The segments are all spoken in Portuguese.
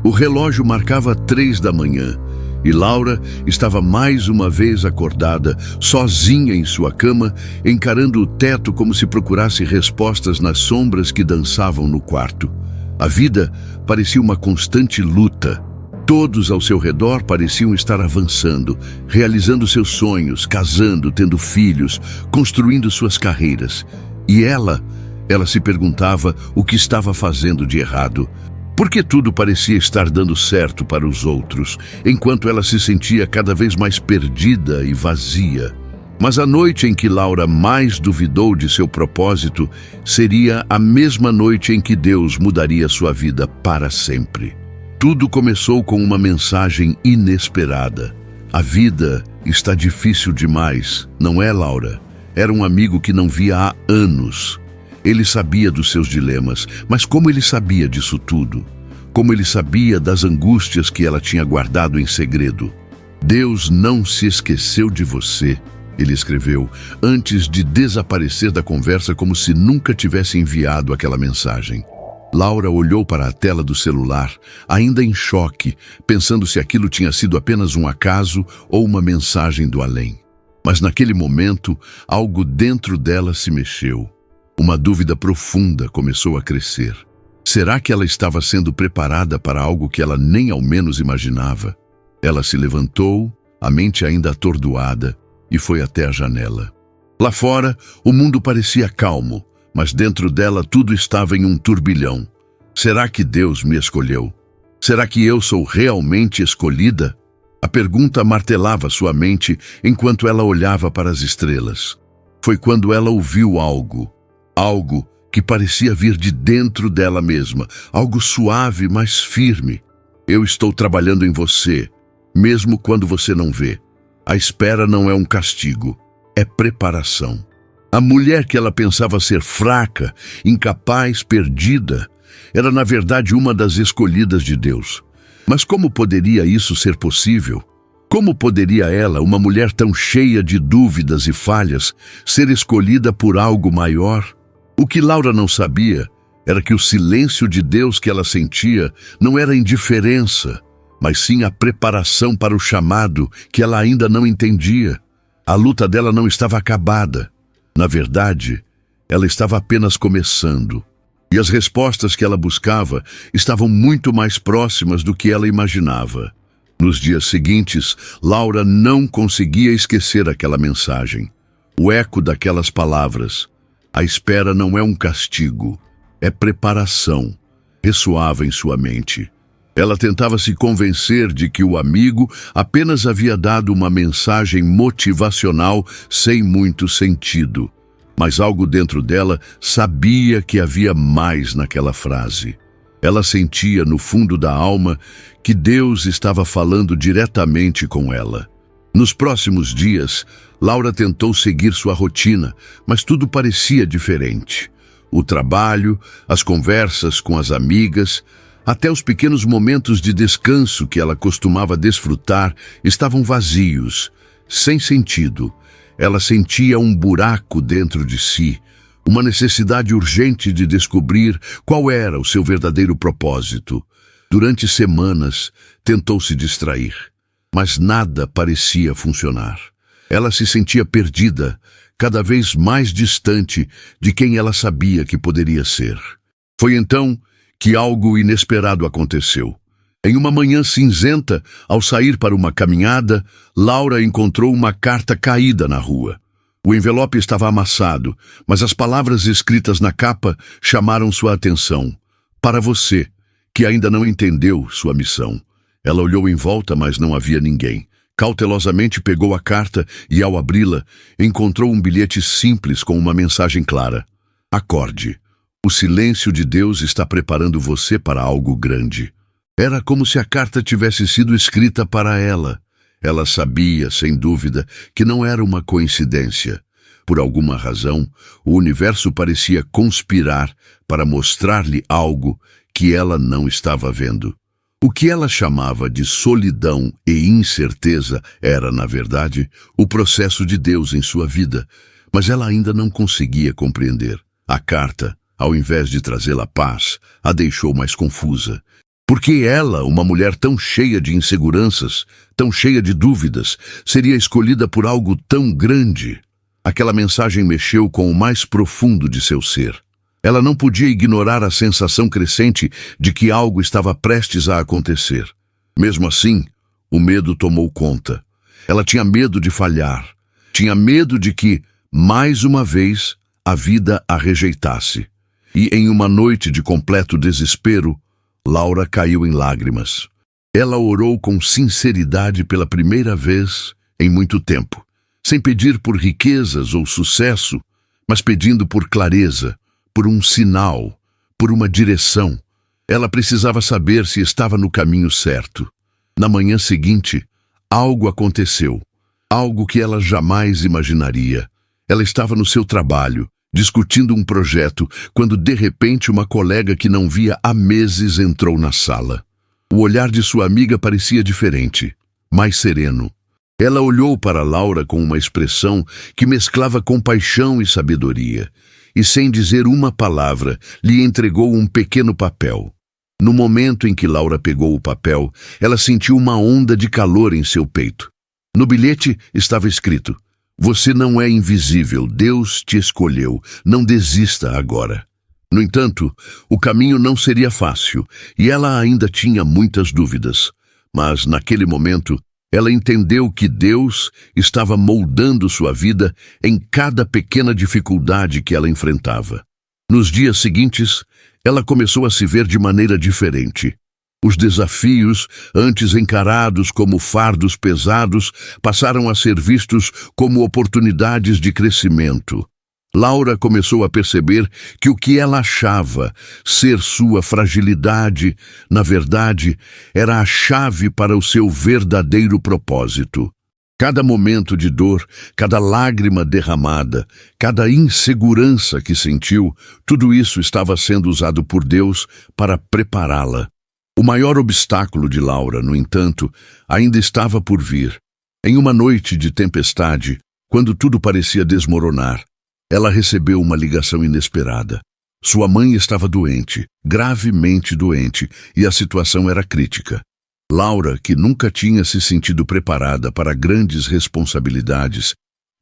O relógio marcava 3 da manhã e Laura estava mais uma vez acordada, sozinha em sua cama, encarando o teto como se procurasse respostas nas sombras que dançavam no quarto. A vida parecia uma constante luta. Todos ao seu redor pareciam estar avançando, realizando seus sonhos, casando, tendo filhos, construindo suas carreiras. E ela se perguntava o que estava fazendo de errado. Porque tudo parecia estar dando certo para os outros, enquanto ela se sentia cada vez mais perdida e vazia. Mas a noite em que Laura mais duvidou de seu propósito seria a mesma noite em que Deus mudaria sua vida para sempre. Tudo começou com uma mensagem inesperada. A vida está difícil demais, não é, Laura? Era um amigo que não via há anos. Ele sabia dos seus dilemas, mas como ele sabia disso tudo? Como ele sabia das angústias que ela tinha guardado em segredo? Deus não se esqueceu de você, ele escreveu, antes de desaparecer da conversa como se nunca tivesse enviado aquela mensagem. Laura olhou para a tela do celular, ainda em choque, pensando se aquilo tinha sido apenas um acaso ou uma mensagem do além. Mas naquele momento, algo dentro dela se mexeu. Uma dúvida profunda começou a crescer. Será que ela estava sendo preparada para algo que ela nem ao menos imaginava? Ela se levantou, a mente ainda atordoada, e foi até a janela. Lá fora, o mundo parecia calmo, mas dentro dela tudo estava em um turbilhão. Será que Deus me escolheu? Será que eu sou realmente escolhida? A pergunta martelava sua mente enquanto ela olhava para as estrelas. Foi quando ela ouviu algo que parecia vir de dentro dela mesma, algo suave, mas firme. Eu estou trabalhando em você, mesmo quando você não vê. A espera não é um castigo, é preparação. A mulher que ela pensava ser fraca, incapaz, perdida, era na verdade uma das escolhidas de Deus. Mas como poderia isso ser possível? Como poderia ela, uma mulher tão cheia de dúvidas e falhas, ser escolhida por algo maior? O que Laura não sabia era que o silêncio de Deus que ela sentia não era indiferença, mas sim a preparação para o chamado que ela ainda não entendia. A luta dela não estava acabada. Na verdade, ela estava apenas começando. E as respostas que ela buscava estavam muito mais próximas do que ela imaginava. Nos dias seguintes, Laura não conseguia esquecer aquela mensagem. O eco daquelas palavras: a espera não é um castigo, é preparação, ressoava em sua mente. Ela tentava se convencer de que o amigo apenas havia dado uma mensagem motivacional sem muito sentido. Mas algo dentro dela sabia que havia mais naquela frase. Ela sentia no fundo da alma que Deus estava falando diretamente com ela. Nos próximos dias, Laura tentou seguir sua rotina, mas tudo parecia diferente. O trabalho, as conversas com as amigas, até os pequenos momentos de descanso que ela costumava desfrutar estavam vazios, sem sentido. Ela sentia um buraco dentro de si, uma necessidade urgente de descobrir qual era o seu verdadeiro propósito. Durante semanas, tentou se distrair, mas nada parecia funcionar. Ela se sentia perdida, cada vez mais distante de quem ela sabia que poderia ser. Foi então que algo inesperado aconteceu. Em uma manhã cinzenta, ao sair para uma caminhada, Laura encontrou uma carta caída na rua. O envelope estava amassado, mas as palavras escritas na capa chamaram sua atenção. Para você, que ainda não entendeu sua missão. Ela olhou em volta, mas não havia ninguém. Cautelosamente pegou a carta e, ao abri-la, encontrou um bilhete simples com uma mensagem clara. Acorde. O silêncio de Deus está preparando você para algo grande. Era como se a carta tivesse sido escrita para ela. Ela sabia, sem dúvida, que não era uma coincidência. Por alguma razão, o universo parecia conspirar para mostrar-lhe algo que ela não estava vendo. O que ela chamava de solidão e incerteza era, na verdade, o processo de Deus em sua vida, mas ela ainda não conseguia compreender. A carta, ao invés de trazê-la paz, a deixou mais confusa. Porque ela, uma mulher tão cheia de inseguranças, tão cheia de dúvidas, seria escolhida por algo tão grande? Aquela mensagem mexeu com o mais profundo de seu ser. Ela não podia ignorar a sensação crescente de que algo estava prestes a acontecer. Mesmo assim, o medo tomou conta. Ela tinha medo de falhar. Tinha medo de que, mais uma vez, a vida a rejeitasse. E em uma noite de completo desespero, Laura caiu em lágrimas. Ela orou com sinceridade pela primeira vez em muito tempo, sem pedir por riquezas ou sucesso, mas pedindo por clareza, por um sinal, por uma direção. Ela precisava saber se estava no caminho certo. Na manhã seguinte, algo aconteceu, algo que ela jamais imaginaria. Ela estava no seu trabalho, discutindo um projeto, quando de repente uma colega que não via há meses entrou na sala. O olhar de sua amiga parecia diferente, mais sereno. Ela olhou para Laura com uma expressão que mesclava compaixão e sabedoria, e sem dizer uma palavra, lhe entregou um pequeno papel. No momento em que Laura pegou o papel, ela sentiu uma onda de calor em seu peito. No bilhete estava escrito: "Você não é invisível, Deus te escolheu, não desista agora." No entanto, o caminho não seria fácil, e ela ainda tinha muitas dúvidas. Mas, naquele momento, ela entendeu que Deus estava moldando sua vida em cada pequena dificuldade que ela enfrentava. Nos dias seguintes, ela começou a se ver de maneira diferente. Os desafios, antes encarados como fardos pesados, passaram a ser vistos como oportunidades de crescimento. Laura começou a perceber que o que ela achava ser sua fragilidade, na verdade, era a chave para o seu verdadeiro propósito. Cada momento de dor, cada lágrima derramada, cada insegurança que sentiu, tudo isso estava sendo usado por Deus para prepará-la. O maior obstáculo de Laura, no entanto, ainda estava por vir. Em uma noite de tempestade, quando tudo parecia desmoronar, ela recebeu uma ligação inesperada. Sua mãe estava doente, gravemente doente, e a situação era crítica. Laura, que nunca tinha se sentido preparada para grandes responsabilidades,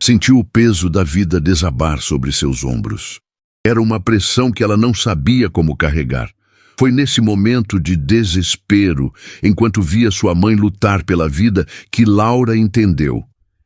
sentiu o peso da vida desabar sobre seus ombros. Era uma pressão que ela não sabia como carregar. Foi nesse momento de desespero, enquanto via sua mãe lutar pela vida, que Laura entendeu.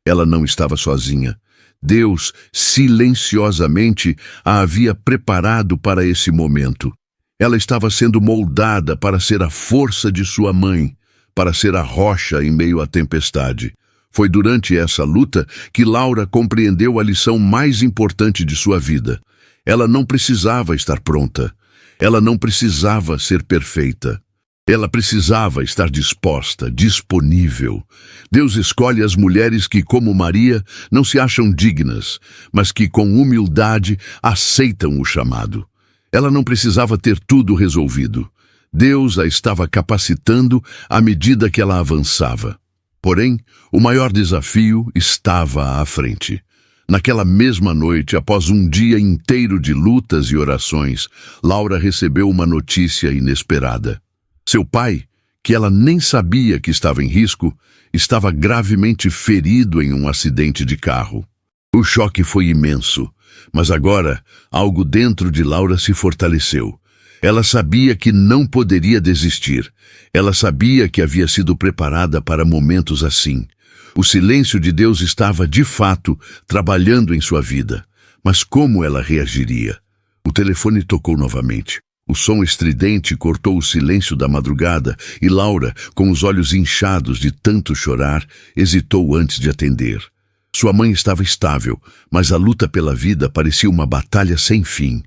Ela não estava sozinha. Deus, silenciosamente, a havia preparado para esse momento. Ela estava sendo moldada para ser a força de sua mãe, para ser a rocha em meio à tempestade. Foi durante essa luta que Laura compreendeu a lição mais importante de sua vida. Ela não precisava estar pronta. Ela não precisava ser perfeita. Ela precisava estar disposta, disponível. Deus escolhe as mulheres que, como Maria, não se acham dignas, mas que, com humildade, aceitam o chamado. Ela não precisava ter tudo resolvido. Deus a estava capacitando à medida que ela avançava. Porém, o maior desafio estava à frente. Naquela mesma noite, após um dia inteiro de lutas e orações, Laura recebeu uma notícia inesperada. Seu pai, que ela nem sabia que estava em risco, estava gravemente ferido em um acidente de carro. O choque foi imenso, mas agora algo dentro de Laura se fortaleceu. Ela sabia que não poderia desistir. Ela sabia que havia sido preparada para momentos assim. O silêncio de Deus estava, de fato, trabalhando em sua vida. Mas como ela reagiria? O telefone tocou novamente. O som estridente cortou o silêncio da madrugada e Laura, com os olhos inchados de tanto chorar, hesitou antes de atender. Sua mãe estava estável, mas a luta pela vida parecia uma batalha sem fim.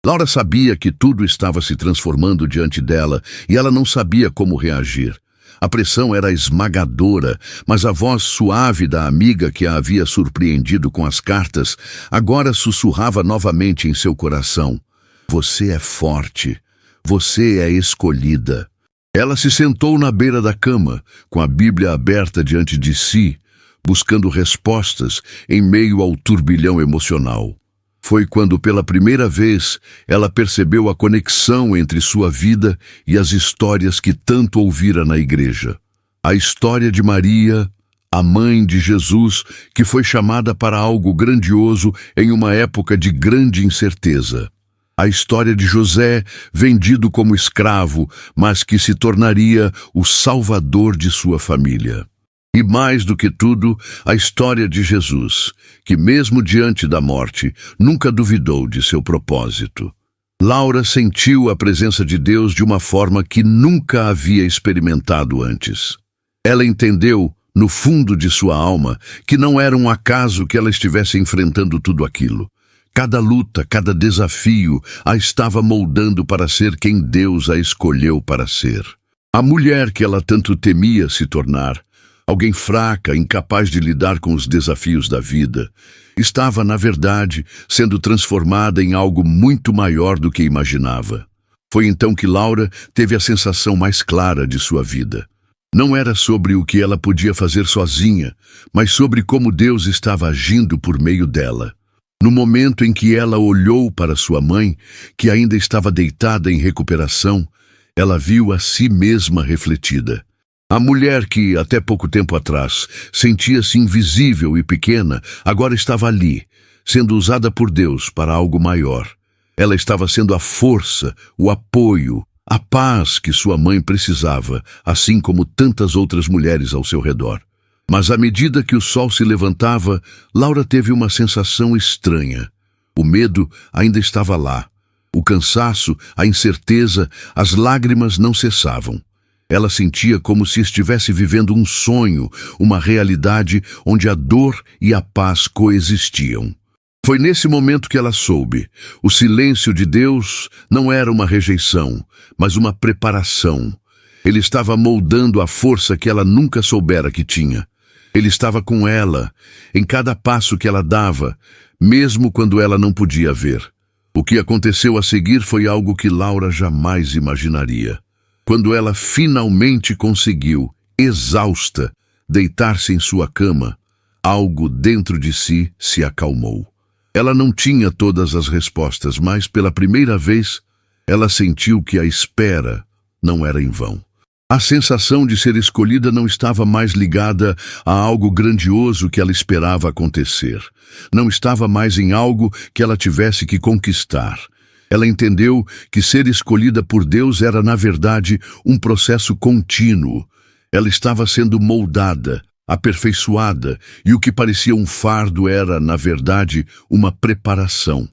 Laura sabia que tudo estava se transformando diante dela e ela não sabia como reagir. A pressão era esmagadora, mas a voz suave da amiga que a havia surpreendido com as cartas agora sussurrava novamente em seu coração: "Você é forte. Você é escolhida." Ela se sentou na beira da cama, com a Bíblia aberta diante de si, buscando respostas em meio ao turbilhão emocional. Foi quando, pela primeira vez, ela percebeu a conexão entre sua vida e as histórias que tanto ouvira na igreja. A história de Maria, a mãe de Jesus, que foi chamada para algo grandioso em uma época de grande incerteza. A história de José, vendido como escravo, mas que se tornaria o salvador de sua família. E mais do que tudo, a história de Jesus, que mesmo diante da morte, nunca duvidou de seu propósito. Laura sentiu a presença de Deus de uma forma que nunca havia experimentado antes. Ela entendeu, no fundo de sua alma, que não era um acaso que ela estivesse enfrentando tudo aquilo. Cada luta, cada desafio a estava moldando para ser quem Deus a escolheu para ser. A mulher que ela tanto temia se tornar, alguém fraca, incapaz de lidar com os desafios da vida, estava, na verdade, sendo transformada em algo muito maior do que imaginava. Foi então que Laura teve a sensação mais clara de sua vida. Não era sobre o que ela podia fazer sozinha, mas sobre como Deus estava agindo por meio dela. No momento em que ela olhou para sua mãe, que ainda estava deitada em recuperação, ela viu a si mesma refletida. A mulher que, até pouco tempo atrás, sentia-se invisível e pequena, agora estava ali, sendo usada por Deus para algo maior. Ela estava sendo a força, o apoio, a paz que sua mãe precisava, assim como tantas outras mulheres ao seu redor. Mas à medida que o sol se levantava, Laura teve uma sensação estranha. O medo ainda estava lá. O cansaço, a incerteza, as lágrimas não cessavam. Ela sentia como se estivesse vivendo um sonho, uma realidade onde a dor e a paz coexistiam. Foi nesse momento que ela soube. O silêncio de Deus não era uma rejeição, mas uma preparação. Ele estava moldando a força que ela nunca soubera que tinha. Ele estava com ela, em cada passo que ela dava, mesmo quando ela não podia ver. O que aconteceu a seguir foi algo que Laura jamais imaginaria. Quando ela finalmente conseguiu, exausta, deitar-se em sua cama, algo dentro de si se acalmou. Ela não tinha todas as respostas, mas, pela primeira vez, ela sentiu que a espera não era em vão. A sensação de ser escolhida não estava mais ligada a algo grandioso que ela esperava acontecer. Não estava mais em algo que ela tivesse que conquistar. Ela entendeu que ser escolhida por Deus era, na verdade, um processo contínuo. Ela estava sendo moldada, aperfeiçoada, e o que parecia um fardo era, na verdade, uma preparação.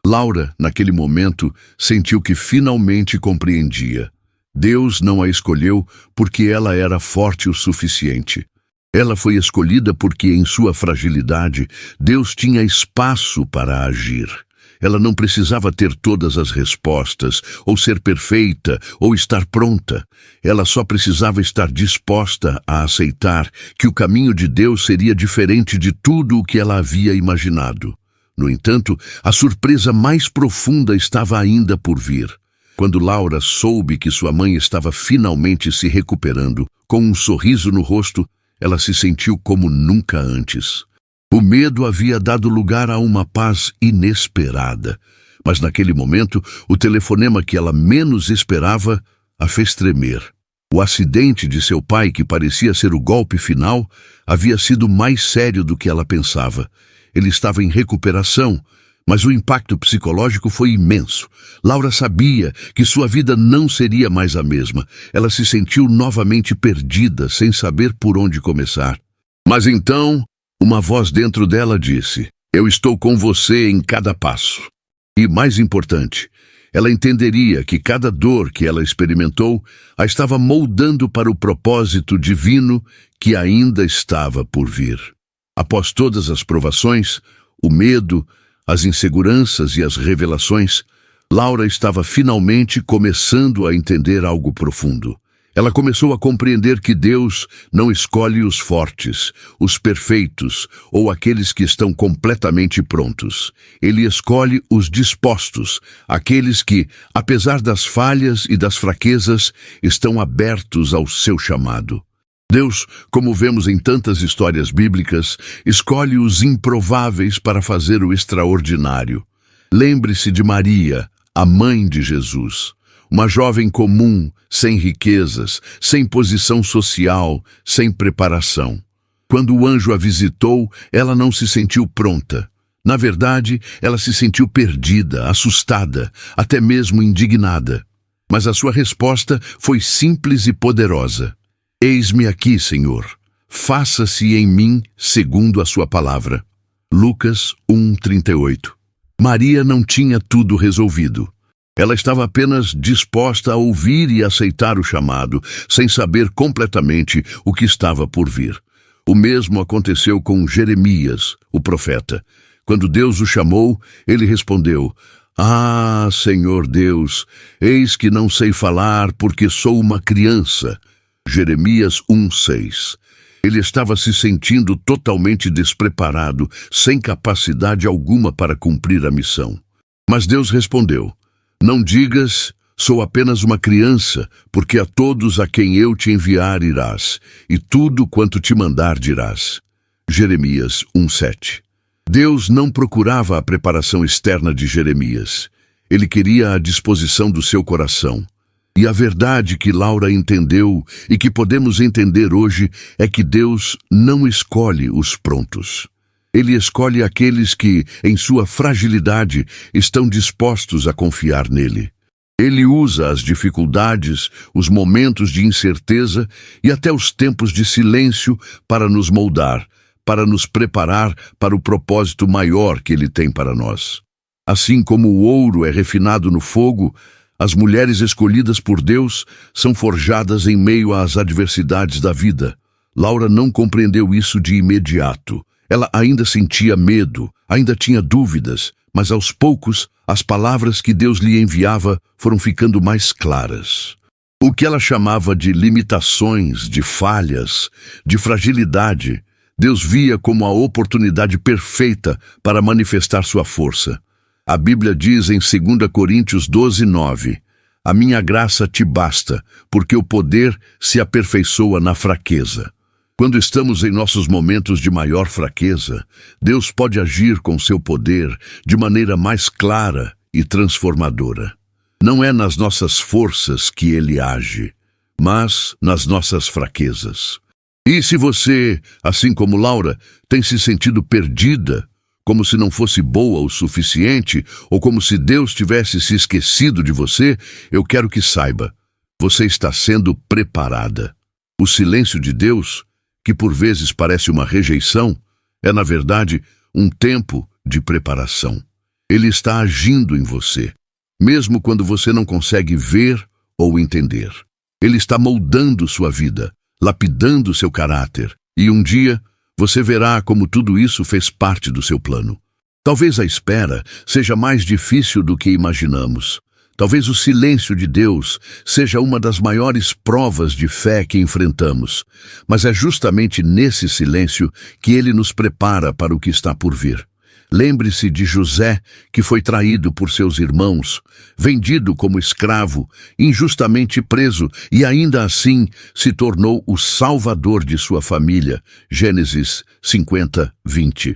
Laura, naquele momento, sentiu que finalmente compreendia. Deus não a escolheu porque ela era forte o suficiente. Ela foi escolhida porque, em sua fragilidade, Deus tinha espaço para agir. Ela não precisava ter todas as respostas, ou ser perfeita, ou estar pronta. Ela só precisava estar disposta a aceitar que o caminho de Deus seria diferente de tudo o que ela havia imaginado. No entanto, a surpresa mais profunda estava ainda por vir. Quando Laura soube que sua mãe estava finalmente se recuperando, com um sorriso no rosto, ela se sentiu como nunca antes. O medo havia dado lugar a uma paz inesperada, mas naquele momento, o telefonema que ela menos esperava a fez tremer. O acidente de seu pai, que parecia ser o golpe final, havia sido mais sério do que ela pensava. Ele estava em recuperação, mas o impacto psicológico foi imenso. Laura sabia que sua vida não seria mais a mesma. Ela se sentiu novamente perdida, sem saber por onde começar. Mas então, uma voz dentro dela disse: "Eu estou com você em cada passo." E, mais importante, ela entenderia que cada dor que ela experimentou a estava moldando para o propósito divino que ainda estava por vir. Após todas as provações, o medo, as inseguranças e as revelações, Laura estava finalmente começando a entender algo profundo. Ela começou a compreender que Deus não escolhe os fortes, os perfeitos ou aqueles que estão completamente prontos. Ele escolhe os dispostos, aqueles que, apesar das falhas e das fraquezas, estão abertos ao seu chamado. Deus, como vemos em tantas histórias bíblicas, escolhe os improváveis para fazer o extraordinário. Lembre-se de Maria, a mãe de Jesus, uma jovem comum, sem riquezas, sem posição social, sem preparação. Quando o anjo a visitou, ela não se sentiu pronta. Na verdade, ela se sentiu perdida, assustada, até mesmo indignada. Mas a sua resposta foi simples e poderosa. Eis-me aqui, Senhor. Faça-se em mim segundo a sua palavra. Lucas 1:38. Maria não tinha tudo resolvido. Ela estava apenas disposta a ouvir e aceitar o chamado, sem saber completamente o que estava por vir. O mesmo aconteceu com Jeremias, o profeta. Quando Deus o chamou, ele respondeu: Ah, Senhor Deus, eis que não sei falar porque sou uma criança. Jeremias 1:6. Ele estava se sentindo totalmente despreparado, sem capacidade alguma para cumprir a missão. Mas Deus respondeu: Não digas, sou apenas uma criança, porque a todos a quem eu te enviar irás, e tudo quanto te mandar dirás. Jeremias 1:7. Deus não procurava a preparação externa de Jeremias. Ele queria a disposição do seu coração. E a verdade que Laura entendeu e que podemos entender hoje é que Deus não escolhe os prontos. Ele escolhe aqueles que, em sua fragilidade, estão dispostos a confiar nele. Ele usa as dificuldades, os momentos de incerteza e até os tempos de silêncio para nos moldar, para nos preparar para o propósito maior que ele tem para nós. Assim como o ouro é refinado no fogo, as mulheres escolhidas por Deus são forjadas em meio às adversidades da vida. Laura não compreendeu isso de imediato. Ela ainda sentia medo, ainda tinha dúvidas, mas aos poucos as palavras que Deus lhe enviava foram ficando mais claras. O que ela chamava de limitações, de falhas, de fragilidade, Deus via como a oportunidade perfeita para manifestar sua força. A Bíblia diz em 2 Coríntios 12:9, A minha graça te basta, porque o poder se aperfeiçoa na fraqueza. Quando estamos em nossos momentos de maior fraqueza, Deus pode agir com seu poder de maneira mais clara e transformadora. Não é nas nossas forças que Ele age, mas nas nossas fraquezas. E se você, assim como Laura, tem se sentido perdida, como se não fosse boa o suficiente, ou como se Deus tivesse se esquecido de você, eu quero que saiba, você está sendo preparada. O silêncio de Deus, que por vezes parece uma rejeição, é na verdade um tempo de preparação. Ele está agindo em você, mesmo quando você não consegue ver ou entender. Ele está moldando sua vida, lapidando seu caráter, e um dia você verá como tudo isso fez parte do seu plano. Talvez a espera seja mais difícil do que imaginamos. Talvez o silêncio de Deus seja uma das maiores provas de fé que enfrentamos. Mas é justamente nesse silêncio que Ele nos prepara para o que está por vir. Lembre-se de José, que foi traído por seus irmãos, vendido como escravo, injustamente preso e ainda assim se tornou o salvador de sua família. Gênesis 50:20.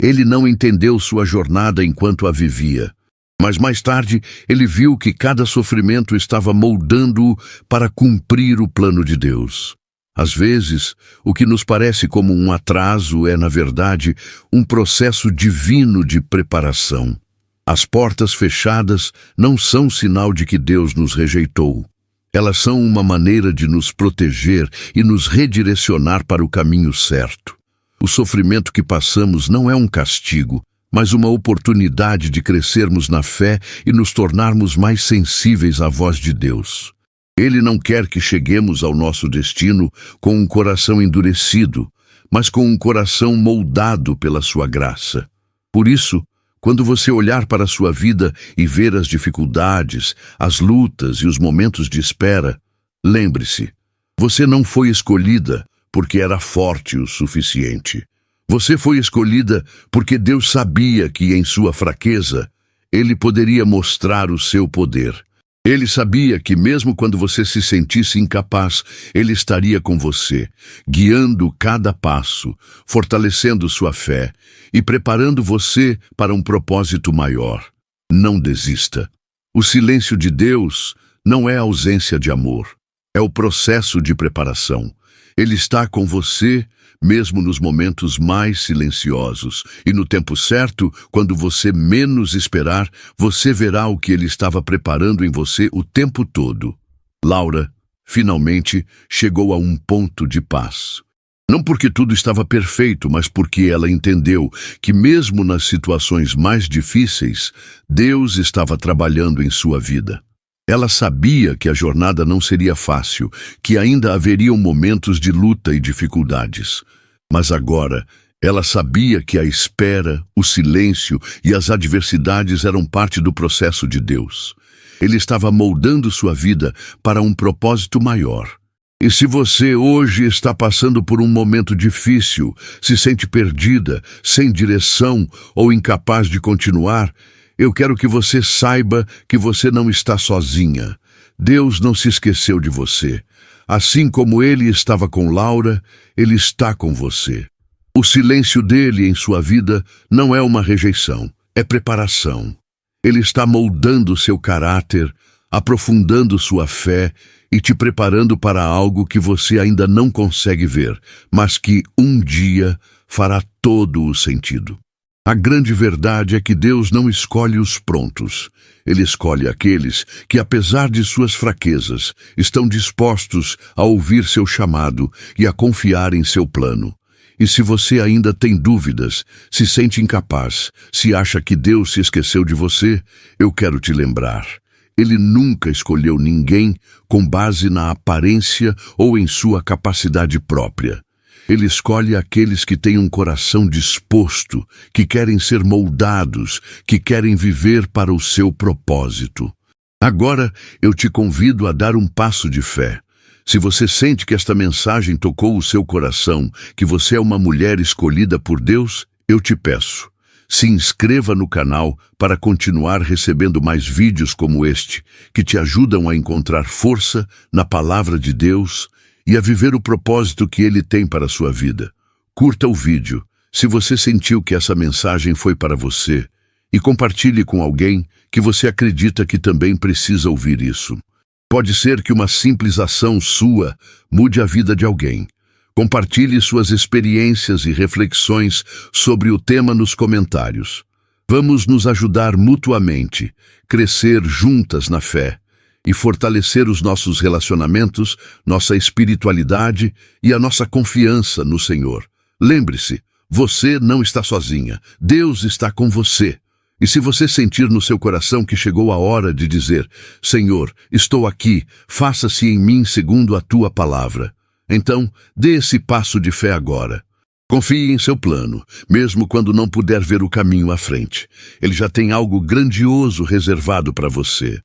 Ele não entendeu sua jornada enquanto a vivia, mas mais tarde ele viu que cada sofrimento estava moldando-o para cumprir o plano de Deus. Às vezes, o que nos parece como um atraso é, na verdade, um processo divino de preparação. As portas fechadas não são sinal de que Deus nos rejeitou. Elas são uma maneira de nos proteger e nos redirecionar para o caminho certo. O sofrimento que passamos não é um castigo, mas uma oportunidade de crescermos na fé e nos tornarmos mais sensíveis à voz de Deus. Ele não quer que cheguemos ao nosso destino com um coração endurecido, mas com um coração moldado pela sua graça. Por isso, quando você olhar para a sua vida e ver as dificuldades, as lutas e os momentos de espera, lembre-se, você não foi escolhida porque era forte o suficiente. Você foi escolhida porque Deus sabia que em sua fraqueza, Ele poderia mostrar o seu poder. Ele sabia que mesmo quando você se sentisse incapaz, Ele estaria com você, guiando cada passo, fortalecendo sua fé e preparando você para um propósito maior. Não desista. O silêncio de Deus não é ausência de amor, é o processo de preparação. Ele está com você, mesmo nos momentos mais silenciosos, e no tempo certo, quando você menos esperar, você verá o que ele estava preparando em você o tempo todo. Laura, finalmente, chegou a um ponto de paz. Não porque tudo estava perfeito, mas porque ela entendeu que mesmo nas situações mais difíceis, Deus estava trabalhando em sua vida. Ela sabia que a jornada não seria fácil, que ainda haveriam momentos de luta e dificuldades. Mas agora, ela sabia que a espera, o silêncio e as adversidades eram parte do processo de Deus. Ele estava moldando sua vida para um propósito maior. E se você hoje está passando por um momento difícil, se sente perdida, sem direção ou incapaz de continuar, eu quero que você saiba que você não está sozinha. Deus não se esqueceu de você. Assim como Ele estava com Laura, Ele está com você. O silêncio dele em sua vida não é uma rejeição, é preparação. Ele está moldando seu caráter, aprofundando sua fé e te preparando para algo que você ainda não consegue ver, mas que um dia fará todo o sentido. A grande verdade é que Deus não escolhe os prontos. Ele escolhe aqueles que, apesar de suas fraquezas, estão dispostos a ouvir seu chamado e a confiar em seu plano. E se você ainda tem dúvidas, se sente incapaz, se acha que Deus se esqueceu de você, eu quero te lembrar. Ele nunca escolheu ninguém com base na aparência ou em sua capacidade própria. Ele escolhe aqueles que têm um coração disposto, que querem ser moldados, que querem viver para o seu propósito. Agora, eu te convido a dar um passo de fé. Se você sente que esta mensagem tocou o seu coração, que você é uma mulher escolhida por Deus, eu te peço, se inscreva no canal para continuar recebendo mais vídeos como este, que te ajudam a encontrar força na palavra de Deus e a viver o propósito que Ele tem para a sua vida. Curta o vídeo, se você sentiu que essa mensagem foi para você, e compartilhe com alguém que você acredita que também precisa ouvir isso. Pode ser que uma simples ação sua mude a vida de alguém. Compartilhe suas experiências e reflexões sobre o tema nos comentários. Vamos nos ajudar mutuamente, crescer juntas na fé e fortalecer os nossos relacionamentos, nossa espiritualidade e a nossa confiança no Senhor. Lembre-se, você não está sozinha. Deus está com você. E se você sentir no seu coração que chegou a hora de dizer, Senhor, estou aqui, faça-se em mim segundo a tua palavra. Então, dê esse passo de fé agora. Confie em seu plano, mesmo quando não puder ver o caminho à frente. Ele já tem algo grandioso reservado para você.